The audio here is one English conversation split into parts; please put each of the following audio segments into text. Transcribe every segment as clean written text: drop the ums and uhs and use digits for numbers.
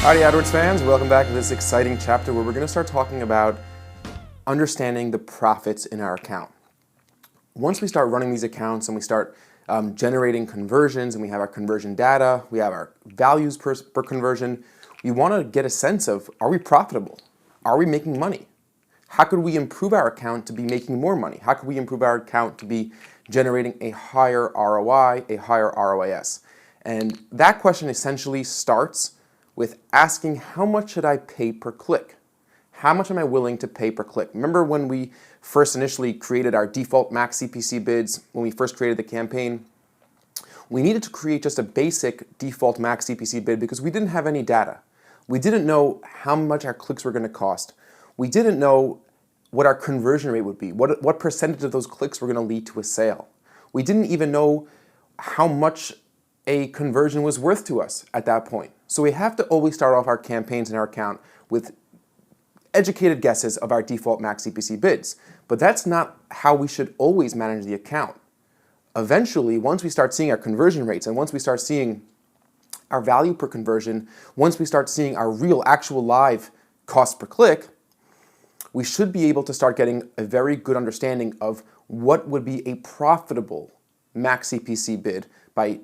Howdy AdWords fans, welcome back to this exciting chapter where we're going to start talking about understanding the profits in our account. Once we start running these accounts and we start generating conversions and we have our conversion data, we have our values per conversion, we want to get a sense of, are we profitable? Are we making money? How could we improve our account to be making more money? How could we improve our account to be generating a higher ROI, a higher ROAS? And that question essentially starts with asking, how much should I pay per click? How much am I willing to pay per click? Remember when we first initially created our default Max CPC bids, when we first created the campaign? We needed to create just a basic default Max CPC bid because we didn't have any data. We didn't know how much our clicks were going to cost. We didn't know what our conversion rate would be, what percentage of those clicks were going to lead to a sale. We didn't even know how much a conversion was worth to us at that point. So we have to always start off our campaigns in our account with educated guesses of our default Max CPC bids. But that's not how we should always manage the account. Eventually, once we start seeing our conversion rates and once we start seeing our value per conversion, once we start seeing our real, actual live cost per click, we should be able to start getting a very good understanding of what would be a profitable Max CPC bid by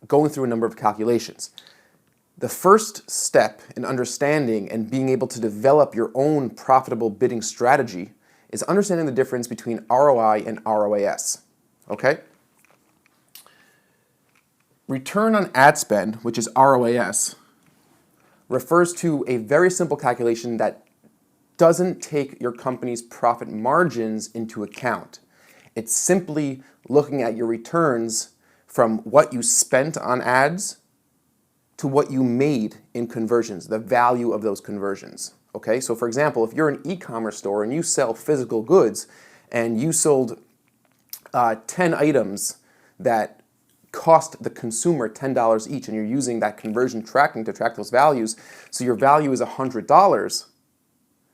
going through a number of calculations. The first step in understanding and being able to develop your own profitable bidding strategy is understanding the difference between ROI and ROAS. Okay? Return on ad spend, which is ROAS, refers to a very simple calculation that doesn't take your company's profit margins into account. It's simply looking at your returns from what you spent on ads to what you made in conversions, the value of those conversions. Okay, so for example, if you're an e-commerce store and you sell physical goods and you sold 10 items that cost the consumer $10 each and you're using that conversion tracking to track those values, so your value is $100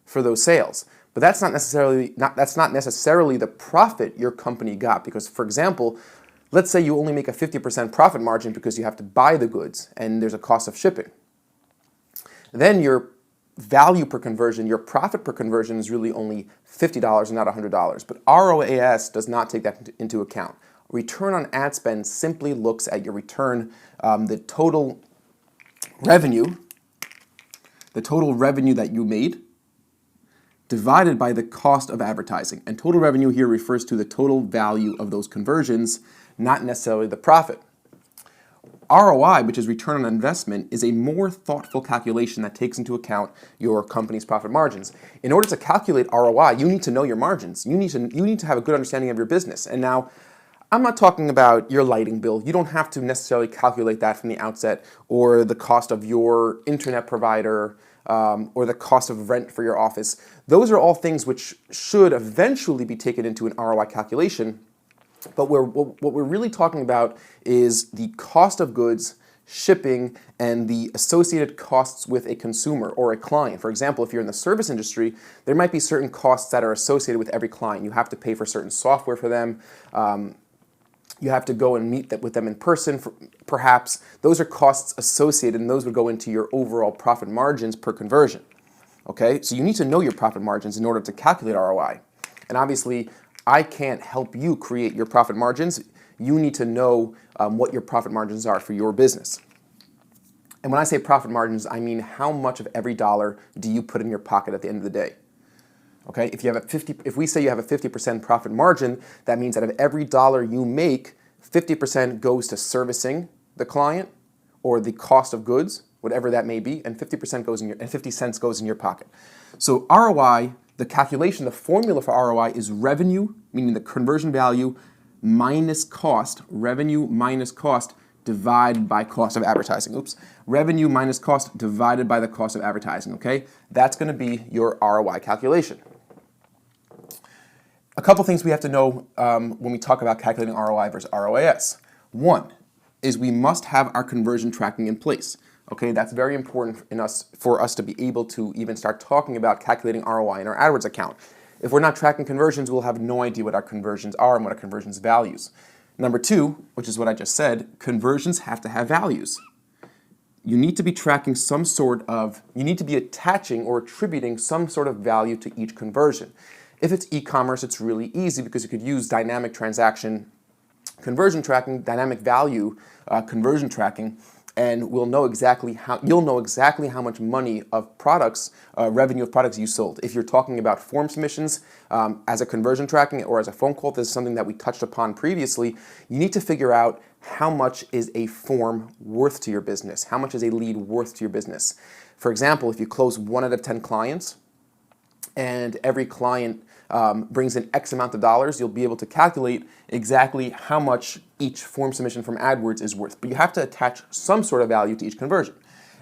for those sales. But that's not necessarily the profit your company got, because for example, let's say you only make a 50% profit margin because you have to buy the goods and there's a cost of shipping. Then your value per conversion, your profit per conversion is really only $50 and not $100. But ROAS does not take that into account. Return on ad spend simply looks at your return, the total revenue that you made divided by the cost of advertising. And total revenue here refers to the total value of those conversions, not necessarily the profit. ROI, which is return on investment, is a more thoughtful calculation that takes into account your company's profit margins. In order to calculate ROI, you need to know your margins. You need to have a good understanding of your business. And now, I'm not talking about your lighting bill. You don't have to necessarily calculate that from the outset, or the cost of your internet provider, or the cost of rent for your office. Those are all things which should eventually be taken into an ROI calculation. But what we're really talking about is the cost of goods, shipping, and the associated costs with a consumer or a client. For example, if you're in the service industry, there might be certain costs that are associated with every client. You have to pay for certain software for them. You have to go and meet with them in person, perhaps. Those are costs associated, and those would go into your overall profit margins per conversion. Okay, so you need to know your profit margins in order to calculate ROI. And obviously, I can't help you create your profit margins. You need to know what your profit margins are for your business. And when I say profit margins, I mean how much of every dollar do you put in your pocket at the end of the day. Okay, if we say you have a 50% profit margin, that means that of every dollar you make, 50% goes to servicing the client or the cost of goods, whatever that may be, and 50% goes in and 50 cents goes in your pocket. So ROI, the calculation, the formula for ROI is revenue, meaning the conversion value, minus cost, revenue minus cost divided by cost of advertising. Oops. Revenue minus cost divided by the cost of advertising, okay? That's going to be your ROI calculation. A couple things we have to know when we talk about calculating ROI versus ROAS. One is we must have our conversion tracking in place. Okay, that's very important for us to be able to even start talking about calculating ROI in our AdWords account. If we're not tracking conversions, we'll have no idea what our conversions are and what our conversions values. Number two, which is what I just said, conversions have to have values. you need to be tracking you need to be attaching or attributing some sort of value to each conversion. If it's e-commerce, it's really easy because you could use dynamic transaction conversion tracking, dynamic value conversion tracking, and you'll know exactly how much money of products, revenue of products you sold. If you're talking about form submissions as a conversion tracking or as a phone call, this is something that we touched upon previously. You need to figure out how much is a form worth to your business? How much is a lead worth to your business? For example, if you close 1 out of 10 clients and every client brings in X amount of dollars, you'll be able to calculate exactly how much each form submission from AdWords is worth. But you have to attach some sort of value to each conversion.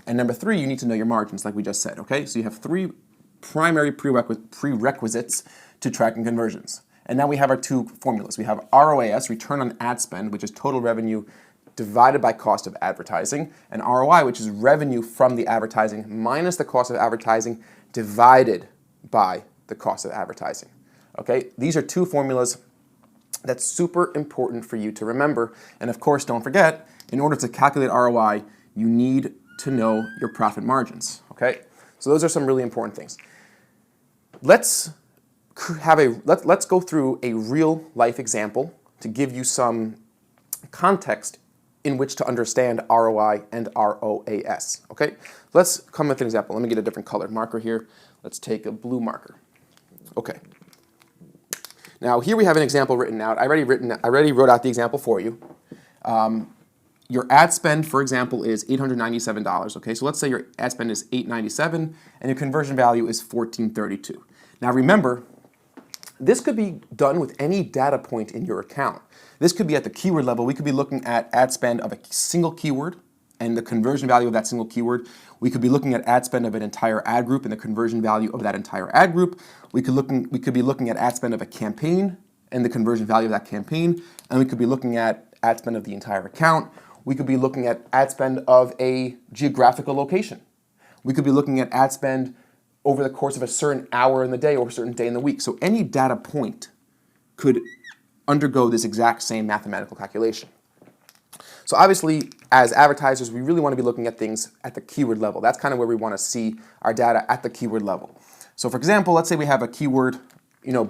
And number 3, you need to know your margins, like we just said, okay? So you have 3 primary prerequisites to tracking conversions. And now we have our 2 formulas. We have ROAS, return on ad spend, which is total revenue divided by cost of advertising, and ROI, which is revenue from the advertising minus the cost of advertising divided by the cost of advertising. Okay, these are 2 formulas that's super important for you to remember. And of course, don't forget, in order to calculate ROI, you need to know your profit margins. Okay, so those are some really important things. Let's go through a real life example to give you some context in which to understand ROI and ROAS. Okay, let's come with an example. Let me get a different colored marker here. Let's take a blue marker. Okay. Now here we have an example written out. I already wrote out the example for you. Your ad spend, for example, is $897. Okay, so let's say your ad spend is $897 and your conversion value is $1432. Now remember, this could be done with any data point in your account. This could be at the keyword level. We could be looking at ad spend of a single keyword and the conversion value of that single keyword. We could be looking at ad spend of an entire ad group and the conversion value of that entire ad group. We could be looking at ad spend of a campaign and the conversion value of that campaign. And we could be looking at ad spend of the entire account. We could be looking at ad spend of a geographical location. We could be looking at ad spend over the course of a certain hour in the day or a certain day in the week. So any data point could undergo this exact same mathematical calculation. So obviously, as advertisers, we really want to be looking at things at the keyword level. That's kind of where we want to see our data at the keyword level. So for example, let's say we have a keyword,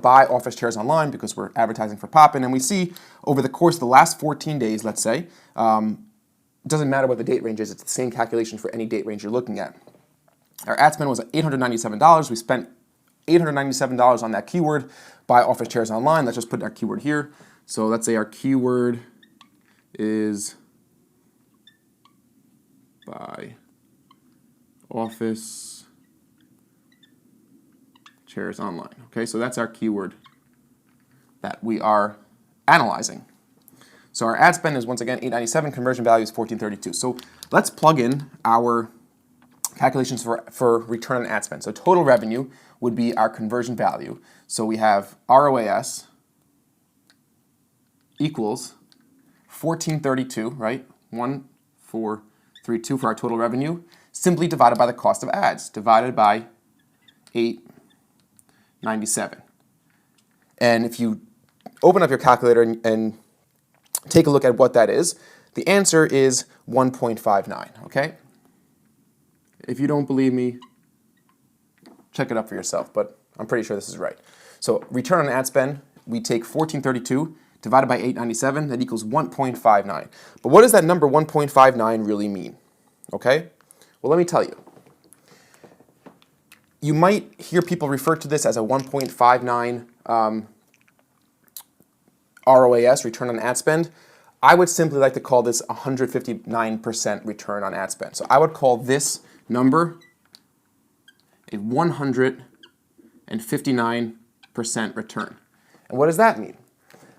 buy office chairs online because we're advertising for Poppin', and we see over the course of the last 14 days, let's say, it doesn't matter what the date range is, it's the same calculation for any date range you're looking at. Our ad spend was $897. We spent $897 on that keyword, buy office chairs online. Let's just put our keyword here. So let's say our keyword is buy office chairs online. Okay, so that's our keyword that we are analyzing. So our ad spend is once again $897, conversion value is $1432. So let's plug in our calculations for return on ad spend. So total revenue would be our conversion value. So we have ROAS equals 1432, right? 1432 for our total revenue, simply divided by the cost of ads, divided by 897. And if you open up your calculator and take a look at what that is, the answer is 1.59, okay? If you don't believe me, check it up for yourself, but I'm pretty sure this is right. So return on ad spend, we take 1432 divided by 897, that equals 1.59. But what does that number 1.59 really mean? Okay? Well, let me tell you. You might hear people refer to this as a 1.59 ROAS, return on ad spend. I would simply like to call this 159% return on ad spend. So I would call this number a 159% return. And what does that mean?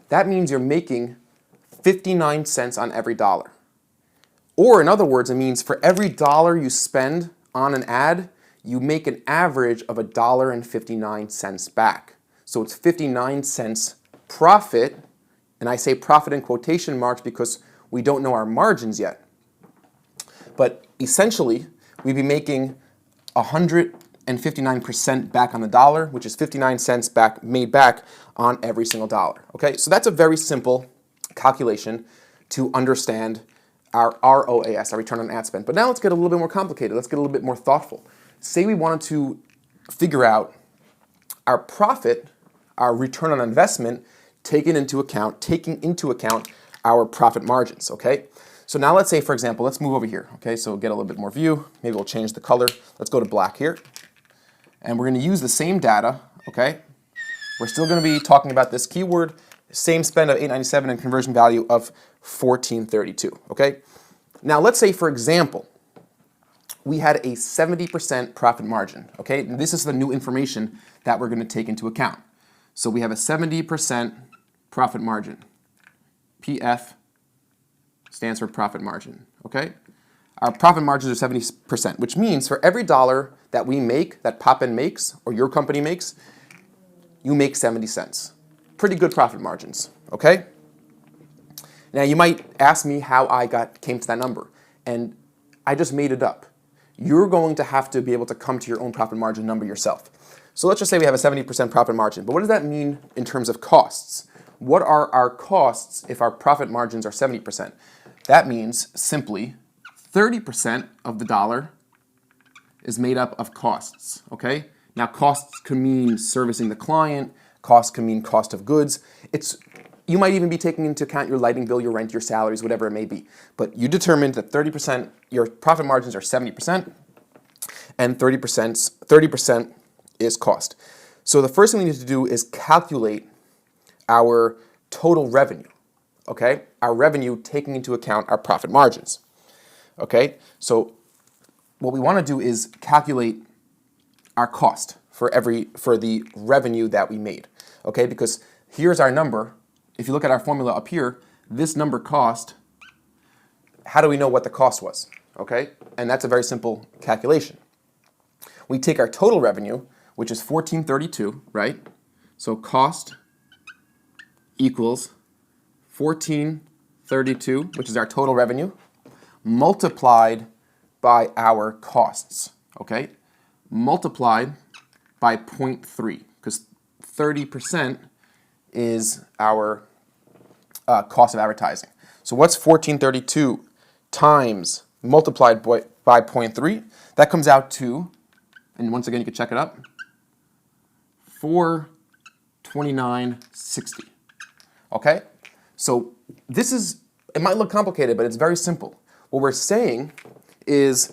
That means you're making 59 cents on every dollar. Or in other words, it means for every dollar you spend on an ad, you make an average of $1.59 back. So it's 59 cents profit, and I say profit in quotation marks because we don't know our margins yet. But essentially, we'd be making 159% back on the dollar, which is 59 cents made back on every single dollar. Okay, so that's a very simple calculation to understand our ROAS, our return on ad spend. But now let's get a little bit more complicated. Let's get a little bit more thoughtful. Say we wanted to figure out our profit, our return on investment, taking into account our profit margins, okay? So now let's say, for example, let's move over here, okay? So get a little bit more view. Maybe we'll change the color. Let's go to black here. And we're gonna use the same data, okay? We're still gonna be talking about this keyword, same spend of $897 and conversion value of $14.32, okay? Now let's say, for example, we had a 70% profit margin, okay? And this is the new information that we're gonna take into account. So we have a 70% profit margin. PF stands for profit margin, okay? Our profit margins are 70%, which means for every dollar that we make, that Pop-In makes, or your company makes, you make 70 cents. Pretty good profit margins, okay? Now you might ask me how I came to that number, and I just made it up. You're going to have to be able to come to your own profit margin number yourself. So let's just say we have a 70% profit margin, but what does that mean in terms of costs? What are our costs if our profit margins are 70%? That means simply 30% of the dollar is made up of costs, okay? Now costs can mean servicing the client, costs can mean cost of goods. You might even be taking into account your lighting bill, your rent, your salaries, whatever it may be. But you determined that 30%, your profit margins are 70%, and 30% is cost. So the first thing we need to do is calculate our total revenue, okay? Our revenue taking into account our profit margins, okay? So what we want to do is calculate our cost for the revenue that we made, okay? Because here's our number. If you look at our formula up here, this number cost, how do we know what the cost was, okay? And that's a very simple calculation. We take our total revenue, which is $14.32, right? So cost equals $14.32, which is our total revenue, multiplied by our costs, okay? Multiplied by 0.3, because 30% is our cost of advertising. So what's 1432 times multiplied by 0.3? That comes out to, and once again you can check it up, 429.60. Okay? So it might look complicated, but it's very simple. What we're saying is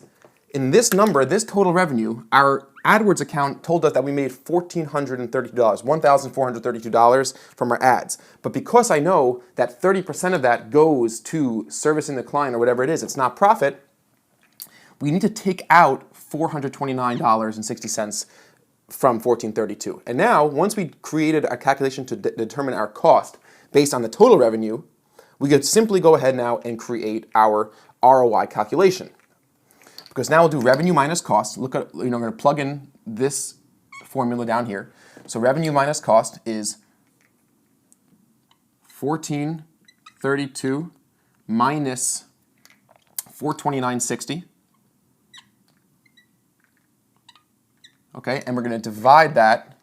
in this number, this total revenue, our AdWords account told us that we made $1,432 from our ads. But because I know that 30% of that goes to servicing the client or whatever it is, it's not profit, we need to take out $429.60 from 1432. And now, once we created a calculation to determine our cost based on the total revenue, we could simply go ahead now and create our ROI calculation. Because now we'll do revenue minus cost. Look at, we're going to plug in this formula down here. So revenue minus cost is 1432 minus 429.60. Okay, and we're going to divide that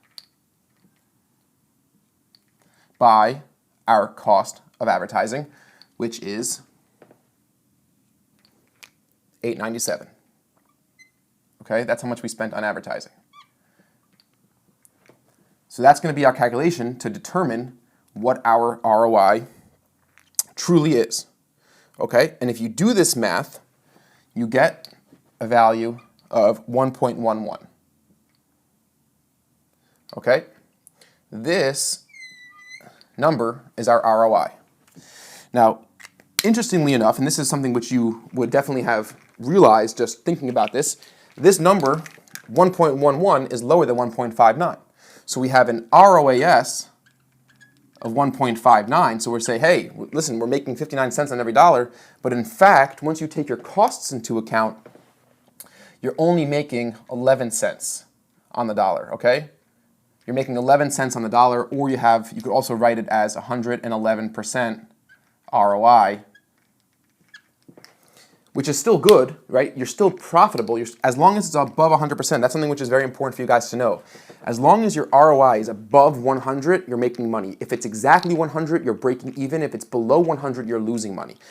by our cost of advertising, which is $897. Okay, that's how much we spent on advertising. So that's going to be our calculation to determine what our ROI truly is. Okay, and if you do this math, you get a value of 1.11. Okay, this number is our ROI. Now, interestingly enough, and this is something which you would definitely have realized just thinking about this number, 1.11, is lower than 1.59. So we have an ROAS of 1.59. So we're saying, hey, listen, we're making 59 cents on every dollar. But in fact, once you take your costs into account, you're only making 11 cents on the dollar, okay? You're making 11 cents on the dollar, or you could also write it as 111% ROI, which is still good, right? You're still profitable. As long as it's above 100%, that's something which is very important for you guys to know. As long as your ROI is above 100, you're making money. If it's exactly 100, you're breaking even. If it's below 100, you're losing money.